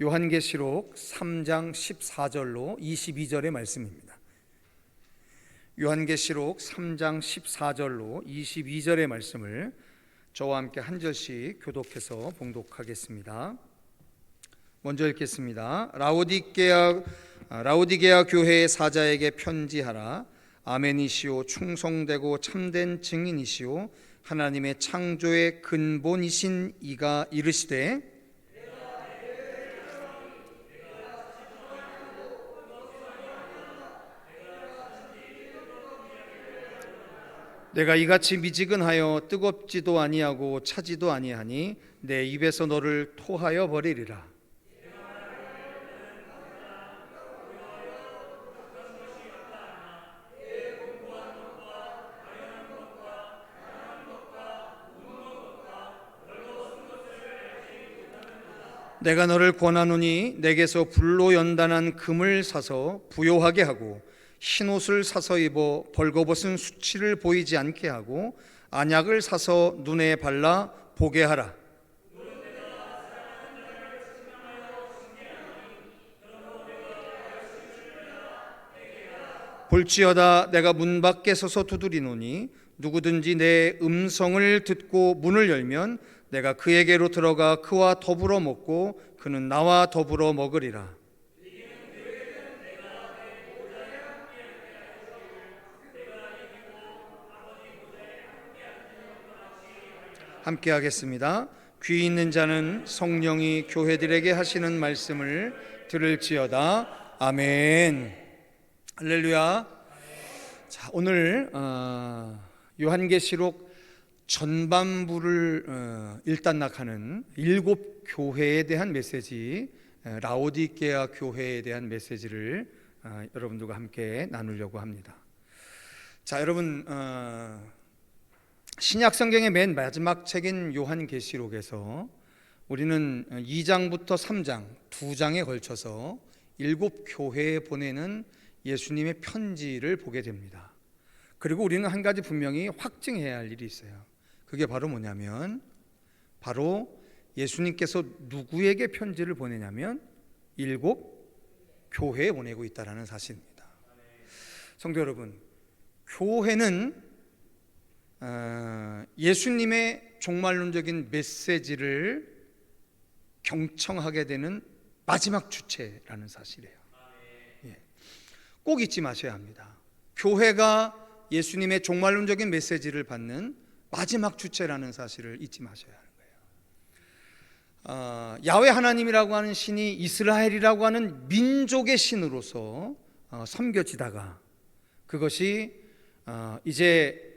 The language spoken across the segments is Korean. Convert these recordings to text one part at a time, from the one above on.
요한계시록 3장 14절로 22절의 말씀입니다. 요한계시록 3장 14절로 22절의 말씀을 저와 함께 한 절씩 교독해서 봉독하겠습니다. 먼저 읽겠습니다. 라오디게아 교회의 사자에게 편지하라. 아멘이시오, 충성되고 참된 증인이시오, 하나님의 창조의 근본이신 이가 이르시되 내가 이같이 미지근하여 뜨겁지도 아니하고 차지도 아니하니 내 입에서 너를 토하여 버리리라. 내가 너를 권하노니 내게서 불로 연단한 금을 사서 부요하게 하고 흰옷을 사서 입어 벌거벗은 수치를 보이지 않게 하고 안약을 사서 눈에 발라 보게 하라. 볼지어다 내가 문 밖에 서서 두드리노니 누구든지 내 음성을 듣고 문을 열면 내가 그에게로 들어가 그와 더불어 먹고 그는 나와 더불어 먹으리라. 함께 하겠습니다. 귀 있는 자는 성령이 교회들에게 하시는 말씀을 들을지어다. 아멘. 할렐루야. 자, 오늘 요한계시록 전반부를 일단락하는 7교회에 대한 메시지, 라오디게아 교회에 대한 메시지를 여러분들과 함께 나누려고 합니다. 자, 여러분, 신약 성경의 맨 마지막 책인 요한계시록에서 우리는 2장부터 3장, 2장에 걸쳐서 7교회에 보내는 예수님의 편지를 보게 됩니다. 그리고 우리는 한 가지 분명히 확증해야 할 일이 있어요. 그게 바로 뭐냐면, 바로 예수님께서 누구에게 편지를 보내냐면 7교회에 보내고 있다는 사실입니다. 성도 여러분, 교회는 예수님의 종말론적인 메시지를 경청하게 되는 마지막 주체라는 사실이에요. 꼭 잊지 마셔야 합니다. 교회가 예수님의 종말론적인 메시지를 받는 마지막 주체라는 사실을 잊지 마셔야 하는 거예요. 야훼 하나님이라고 하는 신이 이스라엘이라고 하는 민족의 신으로서 섬겨지다가 그것이 이제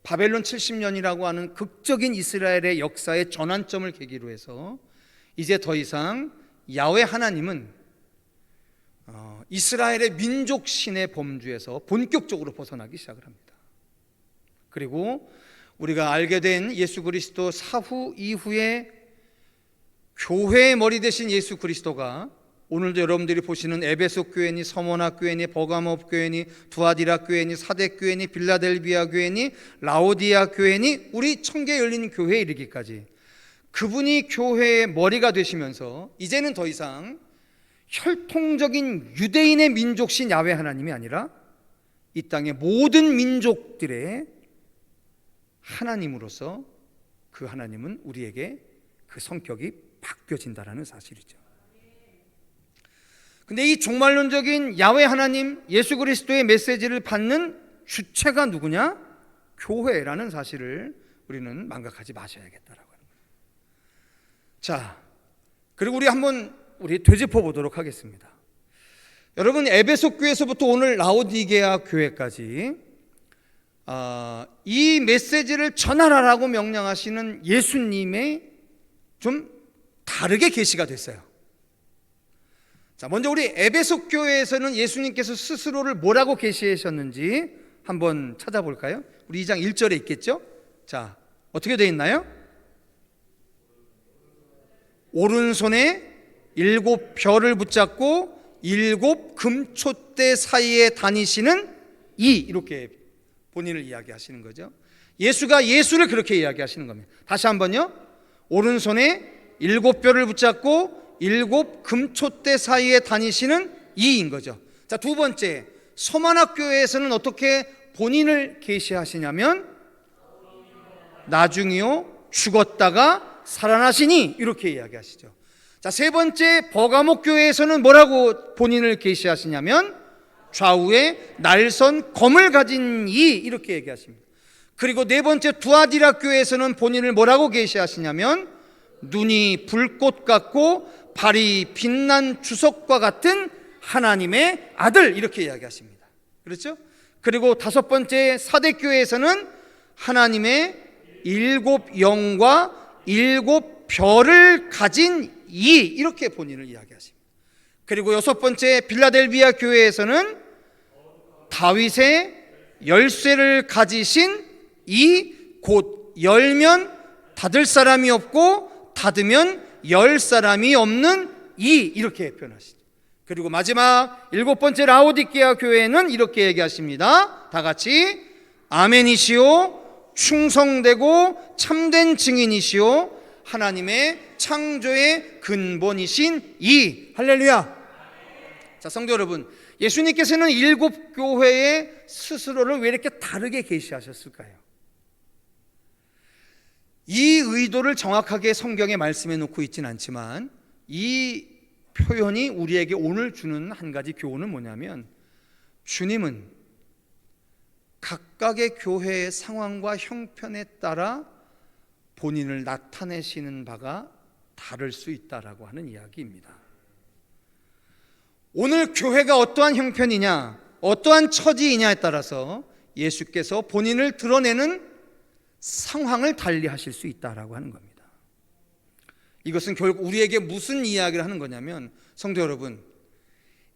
바벨론 70년이라고 하는 극적인 이스라엘의 역사의 전환점을 계기로 해서 이제 더 이상 야훼 하나님은 이스라엘의 민족신의 범주에서 본격적으로 벗어나기 시작을 합니다. 그리고 우리가 알게 된 예수 그리스도 사후 이후에 교회의 머리 되신 예수 그리스도가 오늘도 여러분들이 보시는 에베소 교회니 서머나 교회니 버가모 교회니 두아디라 교회니 사대 교회니 빌라델비아 교회니 라오디아 교회니 우리 천개 열린 교회에 이르기까지 그분이 교회의 머리가 되시면서 이제는 더 이상 혈통적인 유대인의 민족신 야훼 하나님이 아니라 이 땅의 모든 민족들의 하나님으로서 그 하나님은 우리에게 그 성격이 바뀌어진다는 사실이죠. 근데 이 종말론적인 야훼 하나님 예수 그리스도의 메시지를 받는 주체가 누구냐? 교회라는 사실을 우리는 망각하지 마셔야겠다라고 하는 거예요. 자, 그리고 우리 되짚어 보도록 하겠습니다. 여러분, 에베소 교회에서부터 오늘 라오디게아 교회까지 이 메시지를 전하라라고 명령하시는 예수님의 좀 다르게 계시가 됐어요. 자, 먼저 우리 에베소 교회에서는 예수님께서 스스로를 뭐라고 계시하셨는지 한번 찾아볼까요? 우리 2장 1절에 있겠죠? 자, 어떻게 되어 있나요? 오른손에 7 별을 붙잡고 7 금촛대 사이에 다니시는 이렇게 본인을 이야기하시는 거죠. 예수를 그렇게 이야기하시는 겁니다. 다시 한번요. 오른손에 7 별을 붙잡고 7 금초대 사이에 다니시는 이인 거죠. 자, 두 번째, 서만학교에서는 어떻게 본인을 계시하시냐면 나중이요 죽었다가 살아나시니 이렇게 이야기하시죠. 자, 세 번째, 버가목 교회에서는 뭐라고 본인을 계시하시냐면 좌우에 날선 검을 가진 이 이렇게 얘기하십니다. 그리고 네 번째, 두아디라 교회에서는 본인을 뭐라고 계시하시냐면 눈이 불꽃 같고 발이 빛난 주석과 같은 하나님의 아들 이렇게 이야기하십니다. 그렇죠? 그리고 다섯 번째, 사대교회에서는 하나님의 7 영과 7 별을 가진 이 이렇게 본인을 이야기하십니다. 그리고 여섯 번째, 빌라델비아 교회에서는 다윗의 열쇠를 가지신 이 곧 열면 닫을 사람이 없고 닫으면 열 사람이 없는 이 이렇게 표현하시죠. 그리고 마지막 7번째 라오디게아 교회는 이렇게 얘기하십니다. 다 같이 아멘이시오 충성되고 참된 증인이시오 하나님의 창조의 근본이신 이 할렐루야. 자, 성도 여러분, 예수님께서는 7 교회의 스스로를 왜 이렇게 다르게 계시하셨을까요? 이 의도를 정확하게 성경에 말씀해 놓고 있지는 않지만 이 표현이 우리에게 오늘 주는 한 가지 교훈은 뭐냐면 주님은 각각의 교회의 상황과 형편에 따라 본인을 나타내시는 바가 다를 수 있다라고 하는 이야기입니다. 오늘 교회가 어떠한 형편이냐, 어떠한 처지이냐에 따라서 예수께서 본인을 드러내는 상황을 달리 하실 수 있다라고 하는 겁니다. 이것은 결국 우리에게 무슨 이야기를 하는 거냐면 성도 여러분,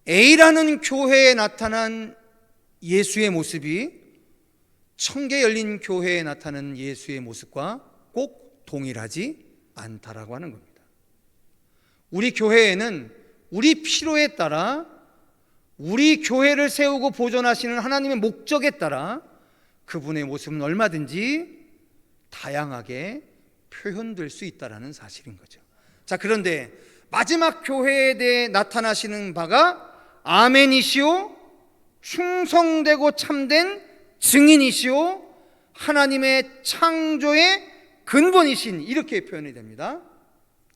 A라는 교회에 나타난 예수의 모습이 청계 열린 교회에 나타나는 예수의 모습과 꼭 동일하지 않다라고 하는 겁니다. 우리 교회에는 우리 필요에 따라 우리 교회를 세우고 보존하시는 하나님의 목적에 따라 그분의 모습은 얼마든지 다양하게 표현될 수 있다는 사실인 거죠. 자, 그런데 마지막 교회에 대해 나타나시는 바가 아멘이시오 충성되고 참된 증인이시오 하나님의 창조의 근본이신 이렇게 표현이 됩니다.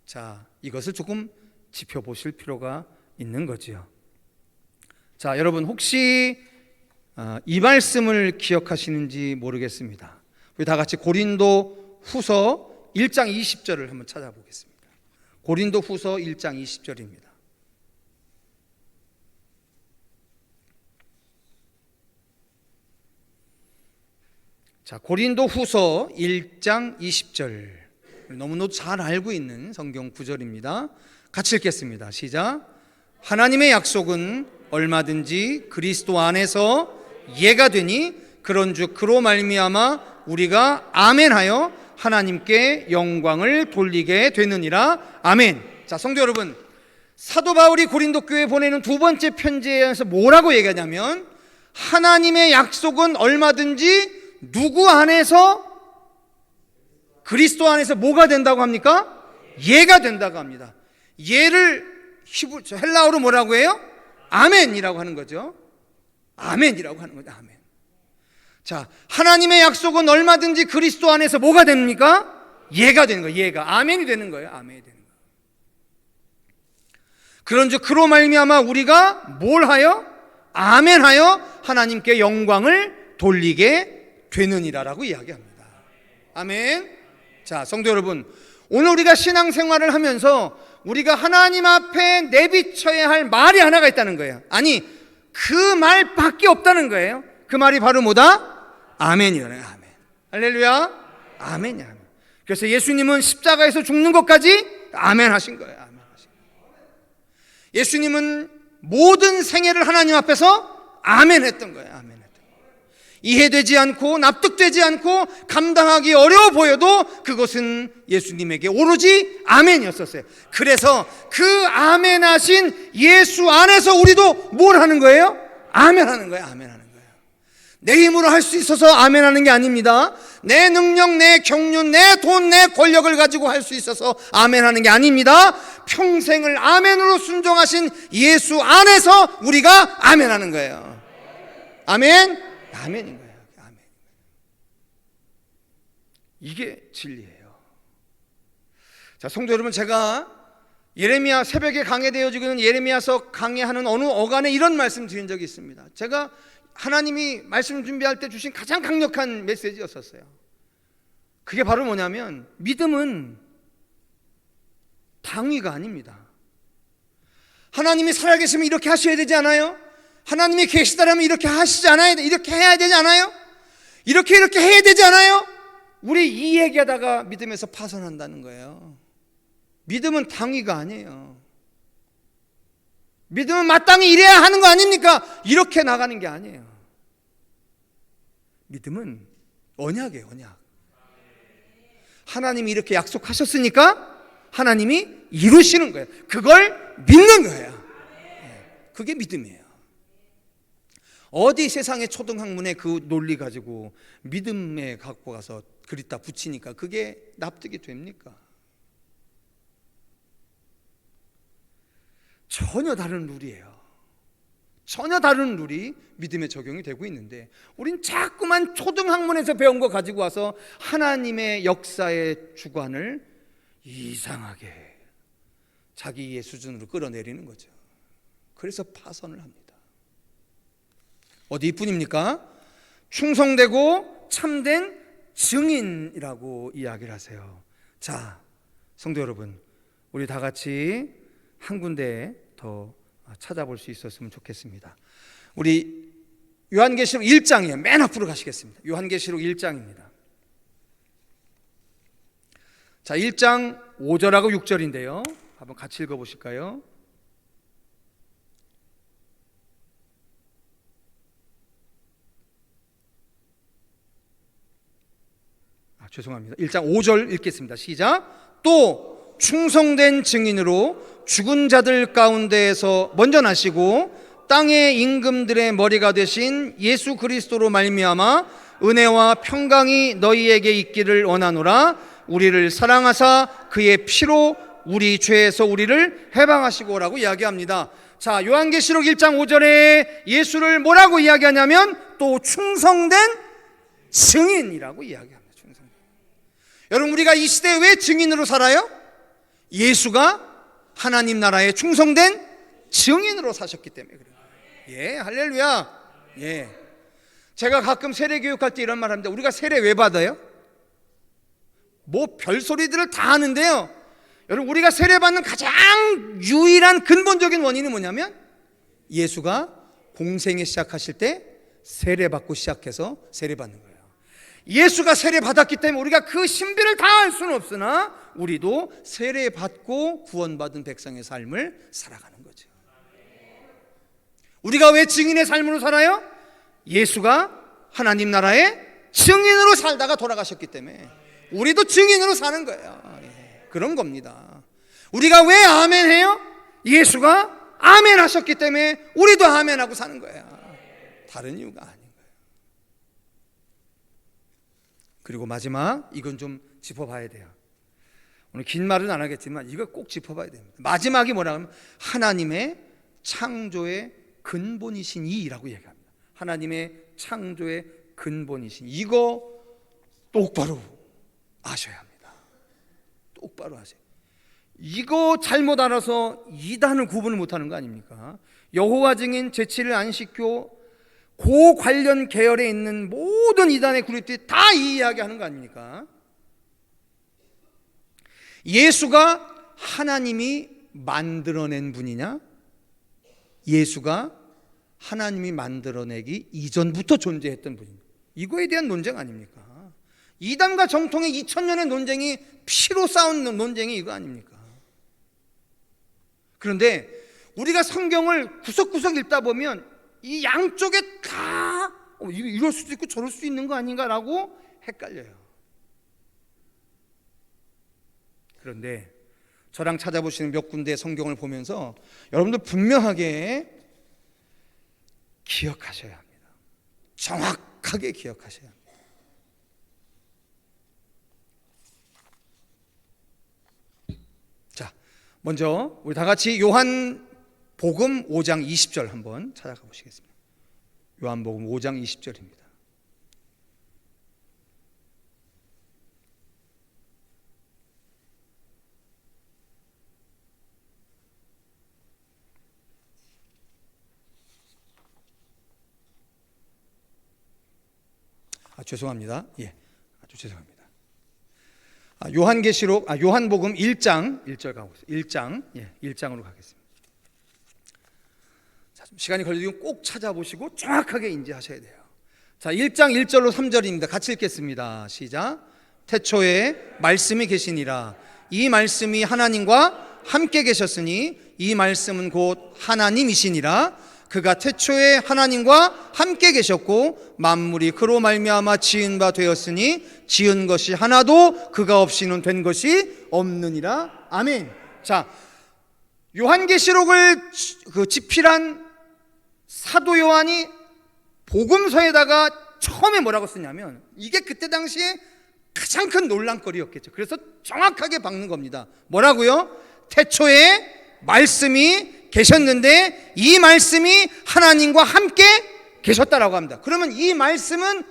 자, 이것을 조금 짚어보실 필요가 있는 거지요. 자, 여러분 혹시 이 말씀을 기억하시는지 모르겠습니다. 우리 다 같이 고린도 후서 1장 20절을 한번 찾아보겠습니다. 고린도 후서 1장 20절입니다. 자, 고린도 후서 1장 20절 너무너무 잘 알고 있는 성경 구절입니다. 같이 읽겠습니다. 시작. 하나님의 약속은 얼마든지 그리스도 안에서 예가 되니 그런즉 그로 말미암아 우리가 아멘하여 하나님께 영광을 돌리게 되느니라. 아멘. 자, 성도 여러분, 사도 바울이 고린도 교회에 보내는 두 번째 편지에서 뭐라고 얘기하냐면 하나님의 약속은 얼마든지 누구 안에서 그리스도 안에서 뭐가 된다고 합니까? 예가 된다고 합니다. 예를 헬라어로 뭐라고 해요? 아멘이라고 하는 거죠. 아멘이라고 하는 거죠. 아멘. 자, 하나님의 약속은 얼마든지 그리스도 안에서 뭐가 됩니까? 예가 되는 거예요. 예가 아멘이 되는 거예요. 아멘이 되는 거예요. 그런즉 그로 말미암아 우리가 뭘 하여? 아멘하여 하나님께 영광을 돌리게 되느니라라고 이야기합니다. 아멘. 자, 성도 여러분, 오늘 우리가 신앙생활을 하면서 우리가 하나님 앞에 내비쳐야 할 말이 하나가 있다는 거예요. 아니, 그 말밖에 없다는 거예요. 그 말이 바로 뭐다? 아멘이라는 거예요. 아멘. 할렐루야. 아멘이야. 아멘. 그래서 예수님은 십자가에서 죽는 것까지 아멘 하신 거예요. 아멘 하신 거예요. 예수님은 모든 생애를 하나님 앞에서 아멘 했던 거예요. 아멘 했던 거예요. 이해되지 않고 납득되지 않고 감당하기 어려워 보여도 그것은 예수님에게 오로지 아멘이었었어요. 그래서 그 아멘 하신 예수 안에서 우리도 뭘 하는 거예요? 아멘 하는 거예요. 아멘 하는 거예요. 내 힘으로 할 수 있어서 아멘 하는 게 아닙니다. 내 능력, 내 경륜, 내 돈, 내 권력을 가지고 할 수 있어서 아멘 하는 게 아닙니다. 평생을 아멘으로 순종하신 예수 안에서 우리가 아멘하는 거예요. 아멘? 아멘인 거예요. 아멘. 이게 진리예요. 자, 성도 여러분, 제가 예레미야 새벽에 강해되어지고 있는 예레미야서 강해하는 어느 어간에 이런 말씀 드린 적이 있습니다. 제가 하나님이 말씀 준비할 때 주신 가장 강력한 메시지였었어요. 그게 바로 뭐냐면, 믿음은 당위가 아닙니다. 하나님이 살아계시면 이렇게 하셔야 되지 않아요? 하나님이 계시다라면 이렇게 하시지 않아요? 이렇게 해야 되지 않아요? 이렇게 해야 되지 않아요? 우리 이 얘기하다가 믿음에서 파선한다는 거예요. 믿음은 당위가 아니에요. 믿음은 마땅히 이래야 하는 거 아닙니까? 이렇게 나가는 게 아니에요. 믿음은 언약이에요, 언약. 하나님이 이렇게 약속하셨으니까 하나님이 이루시는 거예요. 그걸 믿는 거예요. 그게 믿음이에요. 어디 세상의 초등학문에 그 논리 가지고 믿음에 갖고 가서 그리다 붙이니까 그게 납득이 됩니까? 전혀 다른 룰이에요. 전혀 다른 룰이 믿음에 적용이 되고 있는데, 우린 자꾸만 초등학문에서 배운 거 가지고 와서 하나님의 역사의 주관을 이상하게 자기의 수준으로 끌어내리는 거죠. 그래서 파선을 합니다. 어디 이뿐입니까? 충성되고 참된 증인이라고 이야기를 하세요. 자, 성도 여러분, 우리 다 같이 한 군데 더 찾아볼 수 있었으면 좋겠습니다. 우리 요한계시록 1장이에요. 맨 앞으로 가시겠습니다. 요한계시록 1장입니다. 자, 1장 5절하고 6절인데요. 한번 같이 읽어보실까요? 죄송합니다. 1장 5절 읽겠습니다. 시작. 또 충성된 증인으로 죽은 자들 가운데에서 먼저 나시고 땅의 임금들의 머리가 되신 예수 그리스도로 말미암아 은혜와 평강이 너희에게 있기를 원하노라. 우리를 사랑하사 그의 피로 우리 죄에서 우리를 해방하시고라고 이야기합니다. 자, 요한계시록 1장 5절에 예수를 뭐라고 이야기하냐면 또 충성된 증인이라고 이야기합니다. 충성된. 여러분, 우리가 이 시대에 왜 증인으로 살아요? 예수가 하나님 나라에 충성된 증인으로 사셨기 때문에 그래요. 예, 할렐루야. 예. 제가 가끔 세례 교육할 때 이런 말 합니다. 우리가 세례 왜 받아요? 뭐 별소리들을 다 하는데요, 여러분, 우리가 세례 받는 가장 유일한 근본적인 원인은 뭐냐면 예수가 공생에 시작하실 때 세례 받고 시작해서 세례 받는 거예요. 예수가 세례 받았기 때문에 우리가 그 신비를 다 알 수는 없으나 우리도 세례 받고 구원받은 백성의 삶을 살아가는 거죠. 우리가 왜 증인의 삶으로 살아요? 예수가 하나님 나라의 증인으로 살다가 돌아가셨기 때문에 우리도 증인으로 사는 거예요. 그런 겁니다. 우리가 왜 아멘 해요? 예수가 아멘 하셨기 때문에 우리도 아멘 하고 사는 거예요. 다른 이유가 아닌 거예요. 그리고 마지막, 이건 좀 짚어봐야 돼요. 오늘 긴 말은 안 하겠지만 이거 꼭 짚어봐야 됩니다. 마지막이 뭐라고 하면 하나님의 창조의 근본이신 이라고 얘기합니다. 하나님의 창조의 근본이신, 이거 똑바로 아셔야 합니다. 똑바로 아세요. 이거 잘못 알아서 이단을 구분을 못하는 거 아닙니까? 여호와 증인, 제7일 안식교, 그 관련 계열에 있는 모든 이단의 그룹들이 다 이 이야기하는 거 아닙니까? 예수가 하나님이 만들어낸 분이냐, 예수가 하나님이 만들어내기 이전부터 존재했던 분이냐, 이거에 대한 논쟁 아닙니까? 이단과 정통의 2000년의 논쟁이, 피로 싸운 논쟁이 이거 아닙니까? 그런데 우리가 성경을 구석구석 읽다 보면 이 양쪽에 다 이럴 수도 있고 저럴 수도 있는 거 아닌가라고 헷갈려요. 그런데 저랑 찾아보시는 몇 군데 성경을 보면서 여러분들 분명하게 기억하셔야 합니다. 정확하게 기억하셔야 합니다. 먼저 우리 다 같이 요한복음 5장 20절 한번 찾아가 보시겠습니다. 요한복음 5장 20절입니다. 죄송합니다. 아주 죄송합니다. 요한복음 1장 1절 가고 있어요. 1장으로 가겠습니다. 자, 좀 시간이 걸리면 꼭 찾아보시고 정확하게 인지하셔야 돼요. 자, 1장 1절로 3절입니다. 같이 읽겠습니다. 시작. 태초에 말씀이 계시니라. 이 말씀이 하나님과 함께 계셨으니 이 말씀은 곧 하나님이시니라. 그가 태초에 하나님과 함께 계셨고 만물이 그로 말미암아 지은 바 되었으니 지은 것이 하나도 그가 없이는 된 것이 없느니라. 아멘. 자, 요한계시록을 집필한 사도 요한이 복음서에다가 처음에 뭐라고 쓰냐면 이게 그때 당시에 가장 큰 논란거리였겠죠. 그래서 정확하게 박는 겁니다. 뭐라고요? 태초에 말씀이 계셨는데 이 말씀이 하나님과 함께 계셨다라고 합니다. 그러면 이 말씀은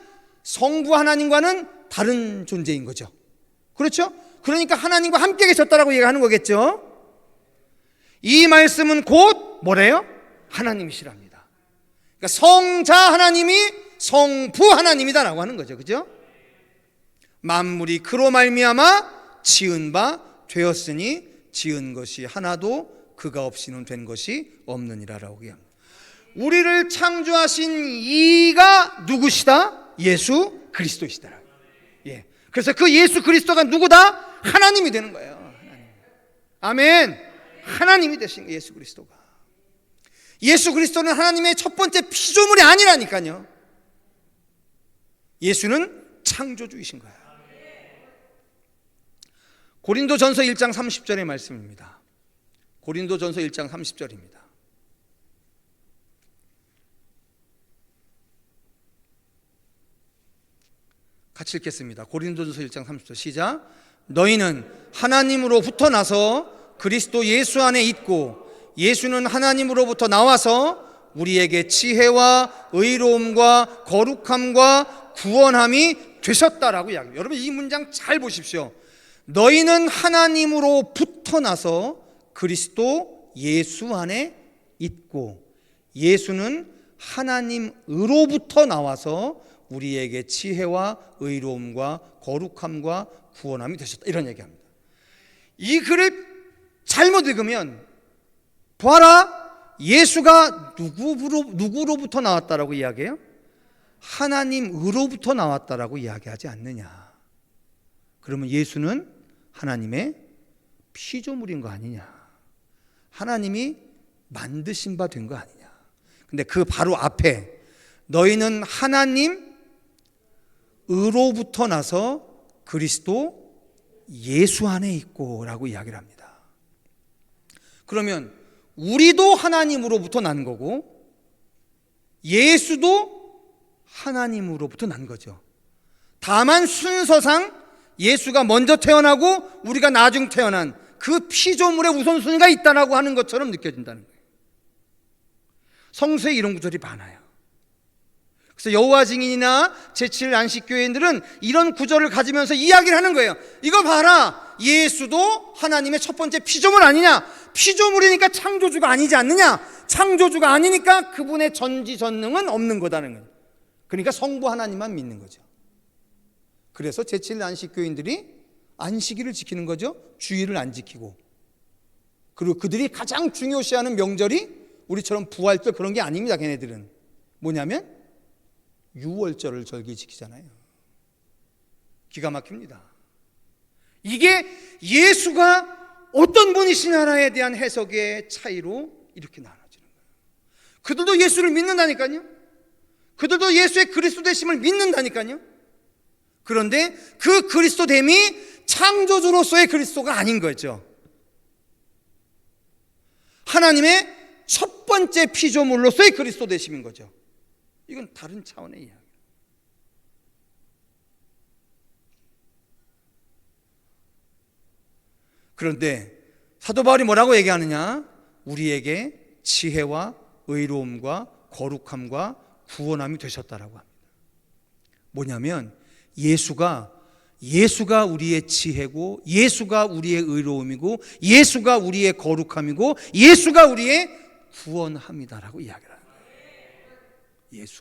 성부 하나님과는 다른 존재인 거죠. 그렇죠? 그러니까 하나님과 함께 계셨다라고 얘기하는 거겠죠. 이 말씀은 곧 뭐래요? 하나님이시랍니다. 그러니까 성자 하나님이 성부 하나님이다라고 하는 거죠. 그죠? 만물이 그로 말미암아 지은 바 되었으니 지은 것이 하나도 그가 없이는 된 것이 없느니라라고 얘기합니다. 우리를 창조하신 이가 누구시다? 예수 그리스도이시다. 그래서 그 예수 그리스도가 누구다? 하나님이 되는 거예요. 하나님. 아멘. 하나님이 되신 예수 그리스도가. 예수 그리스도는 하나님의 첫 번째 피조물이 아니라니까요. 예수는 창조주이신 거예요. 고린도전서 1장 30절의 말씀입니다. 고린도전서 1장 30절입니다. 같이 읽겠습니다. 고린도전서 1장 30절 시작. 너희는 하나님으로부터 나서 그리스도 예수 안에 있고 예수는 하나님으로부터 나와서 우리에게 지혜와 의로움과 거룩함과 구원함이 되셨다라고 이야기합니다. 여러분 이 문장 잘 보십시오. 너희는 하나님으로부터 나서 그리스도 예수 안에 있고 예수는 하나님으로부터 나와서 우리에게 지혜와 의로움과 거룩함과 구원함이 되셨다 이런 얘기합니다. 이 글을 잘못 읽으면 봐라 예수가 누구로부터 나왔다라고 이야기해요? 하나님으로부터 나왔다라고 이야기하지 않느냐. 그러면 예수는 하나님의 피조물인 거 아니냐. 하나님이 만드신 바 된 거 아니냐. 근데 그 바로 앞에 너희는 하나님으로부터 나서 그리스도 예수 안에 있고 라고 이야기를 합니다. 그러면 우리도 하나님으로부터 난 거고 예수도 하나님으로부터 난 거죠. 다만 순서상 예수가 먼저 태어나고 우리가 나중 태어난 그 피조물의 우선순위가 있다라고 하는 것처럼 느껴진다는 거예요. 성서에 이런 구절이 많아요. 그래서 여호와 증인이나 제7일 안식교회인들은 이런 구절을 가지면서 이야기를 하는 거예요. 이거 봐라, 예수도 하나님의 첫 번째 피조물 아니냐. 피조물이니까 창조주가 아니지 않느냐. 창조주가 아니니까 그분의 전지전능은 없는 거다는 거예요. 그러니까 성부 하나님만 믿는 거죠. 그래서 제7일 안식교인들이 안식일을 지키는 거죠. 주일을 안 지키고. 그리고 그들이 가장 중요시하는 명절이 우리처럼 부활절 그런 게 아닙니다. 걔네들은 뭐냐면 유월절을 절기 지키잖아요. 기가 막힙니다. 이게 예수가 어떤 분이시냐에 대한 해석의 차이로 이렇게 나눠지는 거예요. 그들도 예수를 믿는다니까요. 그들도 예수의 그리스도 되심을 믿는다니까요. 그런데 그 그리스도됨이 창조주로서의 그리스도가 아닌 거죠. 하나님의 첫 번째 피조물로서의 그리스도 되심인 거죠. 이건 다른 차원의 이야기예요. 그런데 사도 바울이 뭐라고 얘기하느냐? 우리에게 지혜와 의로움과 거룩함과 구원함이 되셨다라고 합니다. 뭐냐면 예수가 우리의 지혜고, 예수가 우리의 의로움이고, 예수가 우리의 거룩함이고, 예수가 우리의 구원함이다라고 이야기를 하는 거예요.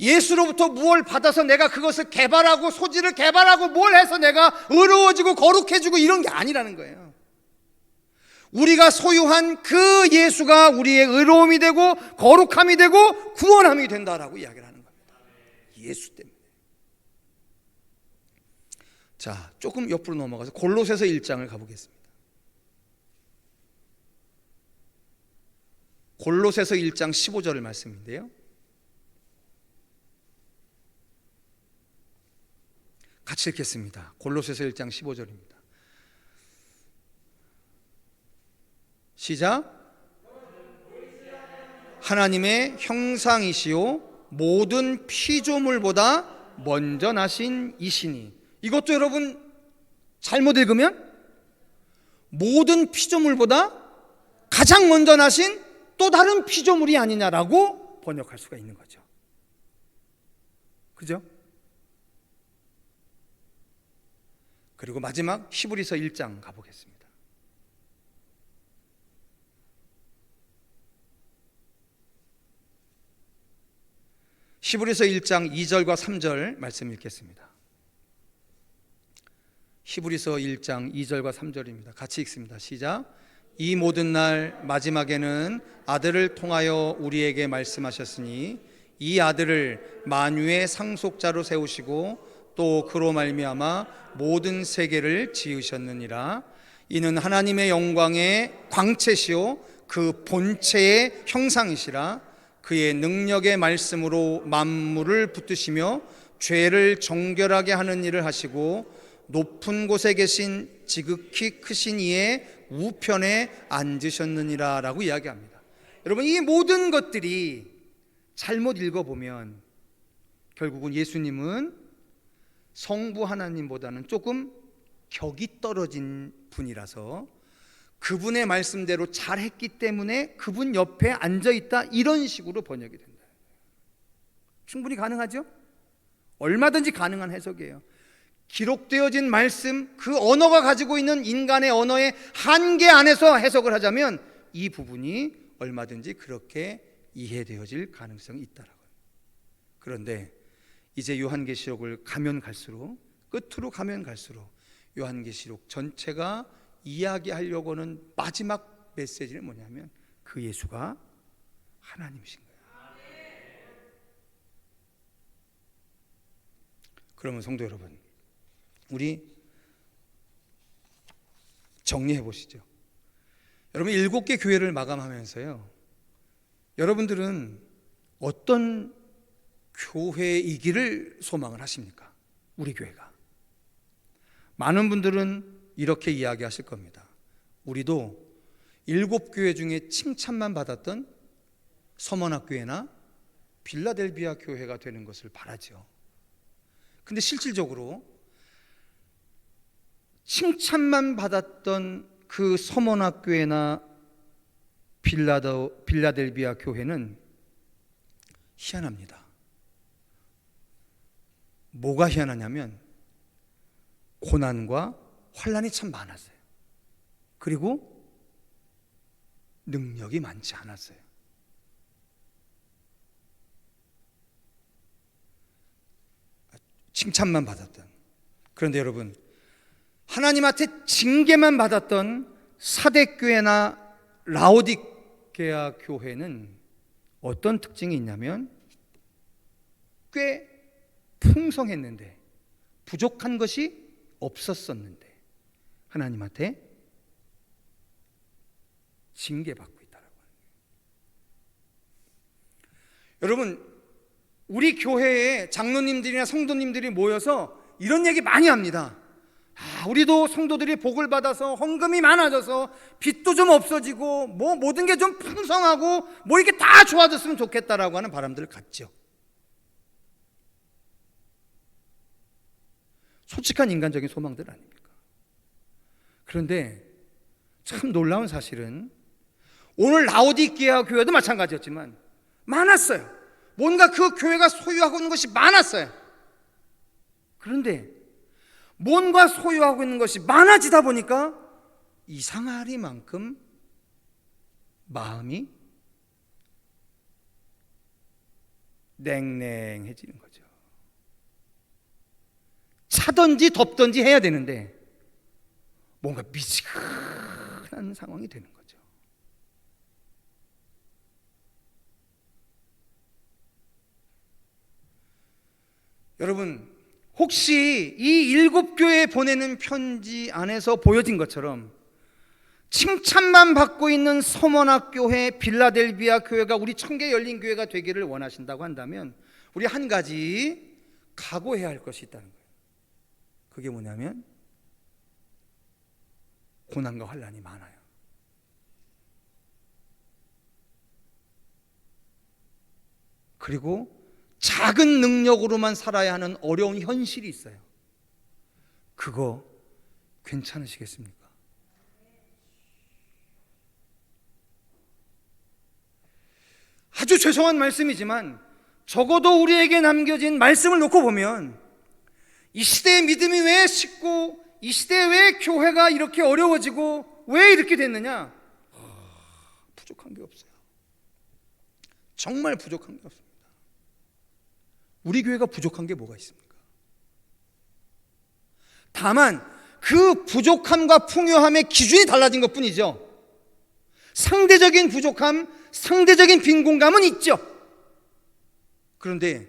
예수로부터 무엇을 받아서 내가 그것을 개발하고 소질을 개발하고 뭘 해서 내가 의로워지고 거룩해지고 이런 게 아니라는 거예요. 우리가 소유한 그 예수가 우리의 의로움이 되고 거룩함이 되고 구원함이 된다라고 이야기를 하는 겁니다. 예수 때문에. 자, 조금 옆으로 넘어가서 골로새서 1장을 가보겠습니다. 골로새서 1장 15절 말씀인데요, 같이 읽겠습니다. 골로새서 1장 15절입니다. 시작. 하나님의 형상이시요 모든 피조물보다 먼저 나신 이시니. 이것도 여러분 잘못 읽으면 모든 피조물보다 가장 먼저 나신 또 다른 피조물이 아니냐라고 번역할 수가 있는 거죠. 그죠? 그리고 마지막 히브리서 1장 가보겠습니다. 히브리서 1장 2절과 3절 말씀 읽겠습니다. 히브리서 1장 2절과 3절입니다. 같이 읽습니다. 시작. 이 모든 날 마지막에는 아들을 통하여 우리에게 말씀하셨으니 이 아들을 만유의 상속자로 세우시고 또 그로 말미암아 모든 세계를 지으셨느니라. 이는 하나님의 영광의 광채시요 그 본체의 형상이시라. 그의 능력의 말씀으로 만물을 붙드시며 죄를 정결하게 하는 일을 하시고 높은 곳에 계신 지극히 크신 이의 우편에 앉으셨느니라 라고 이야기합니다. 여러분, 이 모든 것들이 잘못 읽어보면 결국은 예수님은 성부 하나님보다는 조금 격이 떨어진 분이라서 그분의 말씀대로 잘했기 때문에 그분 옆에 앉아있다, 이런 식으로 번역이 된다. 충분히 가능하죠? 얼마든지 가능한 해석이에요. 기록되어진 말씀, 그 언어가 가지고 있는 인간의 언어의 한계 안에서 해석을 하자면 이 부분이 얼마든지 그렇게 이해되어질 가능성이 있다라고요. 그런데 이제 요한계시록을 가면 갈수록, 끝으로 가면 갈수록 요한계시록 전체가 이야기하려고 하는 마지막 메시지는 뭐냐면 그 예수가 하나님이신 거예요. 그러면 성도 여러분, 우리 정리해 보시죠. 여러분, 7개 교회를 마감하면서요, 여러분들은 어떤 교회이기를 소망을 하십니까? 우리 교회가. 많은 분들은 이렇게 이야기하실 겁니다. 우리도 7교회 중에 칭찬만 받았던 서머나교회나 빌라델비아 교회가 되는 것을 바라죠. 근데 실질적으로 칭찬만 받았던 그 서머나교회나 빌라델비아 교회는 희한합니다. 뭐가 희한하냐면 고난과 환난이 참 많았어요. 그리고 능력이 많지 않았어요. 칭찬만 받았던. 그런데 여러분, 하나님한테 징계만 받았던 사대교회나 라오디게아 교회는 어떤 특징이 있냐면 꽤 풍성했는데 부족한 것이 없었었는데 하나님한테 징계받고 있다라고 하는 거예요. 여러분, 우리 교회에 장로님들이나 성도님들이 모여서 이런 얘기 많이 합니다. 우리도 성도들이 복을 받아서 헌금이 많아져서 빚도 좀 없어지고 뭐 모든 게 좀 풍성하고 뭐 이게 다 좋아졌으면 좋겠다라고 하는 바람들을 갖죠. 솔직한 인간적인 소망들 아닙니까? 그런데 참 놀라운 사실은 오늘 라오디게아 교회도 마찬가지였지만 많았어요. 뭔가 그 교회가 소유하고 있는 것이 많았어요. 그런데 뭔가 소유하고 있는 것이 많아지다 보니까 이상하리만큼 마음이 냉랭해지는 거죠. 차든지 덥든지 해야 되는데 뭔가 미지근한 상황이 되는 거죠. 여러분, 혹시 이 7교회에 보내는 편지 안에서 보여진 것처럼 칭찬만 받고 있는 서머나 교회, 빌라델비아 교회가 우리 청계 열린 교회가 되기를 원하신다고 한다면 우리 한 가지 각오해야 할 것이 있다는 거예요. 그게 뭐냐면 고난과 환난이 많아요. 그리고 작은 능력으로만 살아야 하는 어려운 현실이 있어요. 그거 괜찮으시겠습니까? 아주 죄송한 말씀이지만 적어도 우리에게 남겨진 말씀을 놓고 보면 이 시대의 믿음이 왜 식고 이 시대에 왜 교회가 이렇게 어려워지고 왜 이렇게 됐느냐? 부족한 게 없어요. 정말 부족한 게 없습니다. 우리 교회가 부족한 게 뭐가 있습니까? 다만 그 부족함과 풍요함의 기준이 달라진 것뿐이죠. 상대적인 부족함, 상대적인 빈곤감은 있죠. 그런데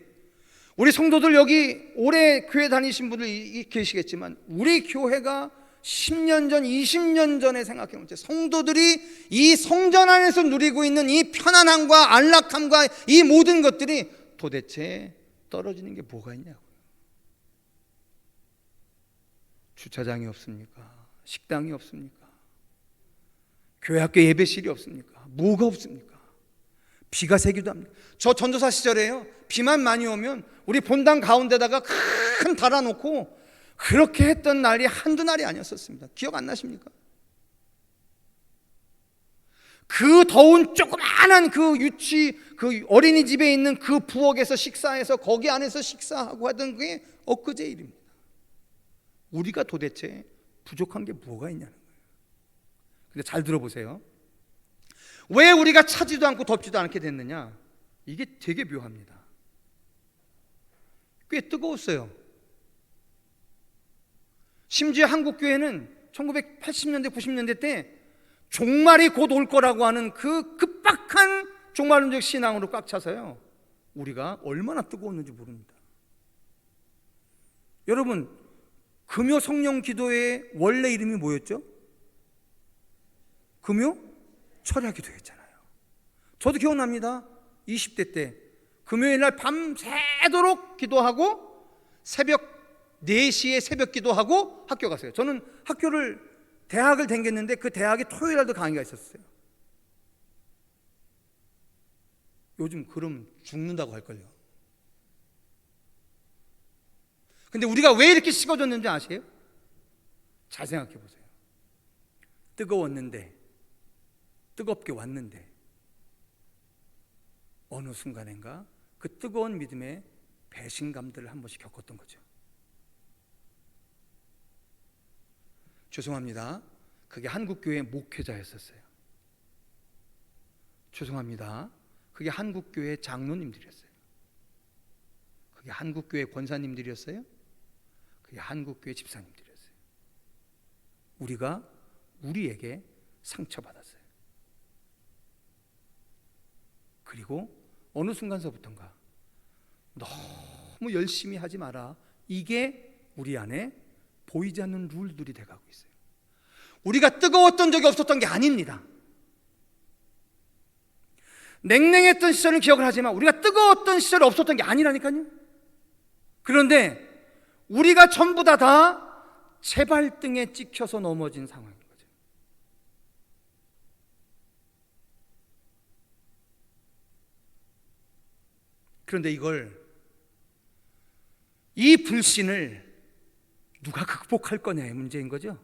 우리 성도들 여기 오래 교회 다니신 분들 계시겠지만 우리 교회가 10년 전, 20년 전에 생각해 보면 성도들이 이 성전 안에서 누리고 있는 이 편안함과 안락함과 이 모든 것들이 도대체 떨어지는 게 뭐가 있냐고요. 주차장이 없습니까? 식당이 없습니까? 교회 학교 예배실이 없습니까? 뭐가 없습니까? 비가 새기도 합니다. 저 전도사 시절에요, 비만 많이 오면 우리 본당 가운데다가 큰 달아놓고 그렇게 했던 날이 한두 날이 아니었었습니다. 기억 안 나십니까? 그 더운 조그마한 그 유치, 그 어린이집에 있는 그 부엌에서 식사해서 거기 안에서 식사하고 하던 게 엊그제 일입니다. 우리가 도대체 부족한 게 뭐가 있냐는 거예요. 근데 잘 들어보세요. 왜 우리가 차지도 않고 덥지도 않게 됐느냐? 이게 되게 묘합니다. 꽤 뜨거웠어요. 심지어 한국교회는 1980년대 90년대 때 종말이 곧 올 거라고 하는 그 급박한 종말론적 신앙으로 꽉 차서요, 우리가 얼마나 뜨거웠는지 모릅니다. 여러분, 금요 성령 기도의 원래 이름이 뭐였죠? 금요 철야 기도였잖아요. 저도 기억납니다. 20대 때 금요일 날 밤새도록 기도하고 새벽 4시에 새벽 기도하고 학교 갔어요. 저는 대학을 다녔는데 그 대학에 토요일 날도 강의가 있었어요. 요즘 그럼 죽는다고 할걸요. 근데 우리가 왜 이렇게 식어졌는지 아세요? 잘 생각해 보세요. 뜨거웠는데, 뜨겁게 왔는데 어느 순간인가 그 뜨거운 믿음의 배신감들을 한 번씩 겪었던 거죠. 죄송합니다. 그게 한국교회 목회자였었어요. 죄송합니다. 그게 한국교회 장로님들이었어요. 그게 한국교회 권사님들이었어요. 그게 한국교회 집사님들이었어요. 우리가 우리에게 상처받았어요. 그리고 어느 순간서부턴가 너무 열심히 하지 마라, 이게 우리 안에 보이지 않는 룰들이 돼가고 있어요. 우리가 뜨거웠던 적이 없었던 게 아닙니다. 냉랭했던 시절은 기억을 하지만 우리가 뜨거웠던 시절이 없었던 게 아니라니까요. 그런데 우리가 전부 다 재발등에 찍혀서 넘어진 상황인 거죠. 그런데 이 불신을 누가 극복할 거냐의 문제인 거죠.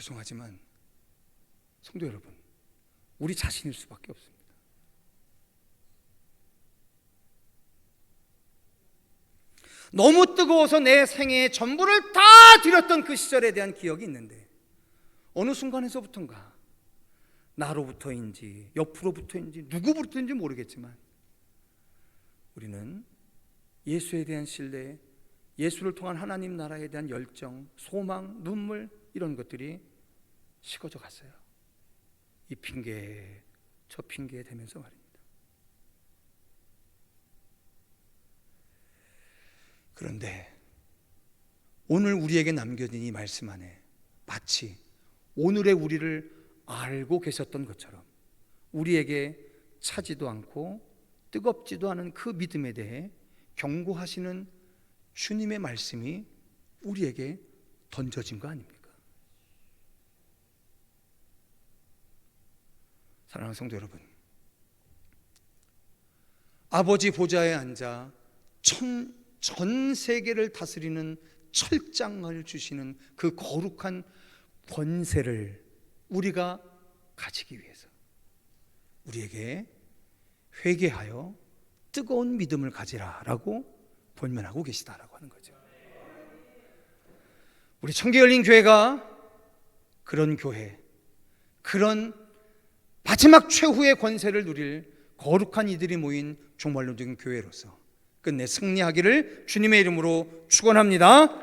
죄송하지만 성도 여러분, 우리 자신일 수밖에 없습니다. 너무 뜨거워서 내 생애의 전부를 다 드렸던 그 시절에 대한 기억이 있는데 어느 순간에서부턴가 나로부터인지 옆으로부터인지 누구부터인지 모르겠지만 우리는 예수에 대한 신뢰, 예수를 통한 하나님 나라에 대한 열정, 소망, 눈물 이런 것들이 식어져 갔어요. 이 핑계 저 핑계 대면서 말입니다. 그런데 오늘 우리에게 남겨진 이 말씀 안에 마치 오늘의 우리를 알고 계셨던 것처럼 우리에게 차지도 않고 뜨겁지도 않은 그 믿음에 대해 경고하시는 주님의 말씀이 우리에게 던져진 거 아닙니까? 사랑하는 성도 여러분, 아버지 보좌에 앉아 전 세계를 다스리는 철장을 주시는 그 거룩한 권세를 우리가 가지기 위해서 우리에게 회개하여 뜨거운 믿음을 가지라라고 권면하고 계시다라고 하는 거죠. 우리 청계열린교회가 그런 교회, 그런 마지막 최후의 권세를 누릴 거룩한 이들이 모인 종말론적인 교회로서 끝내 승리하기를 주님의 이름으로 축원합니다.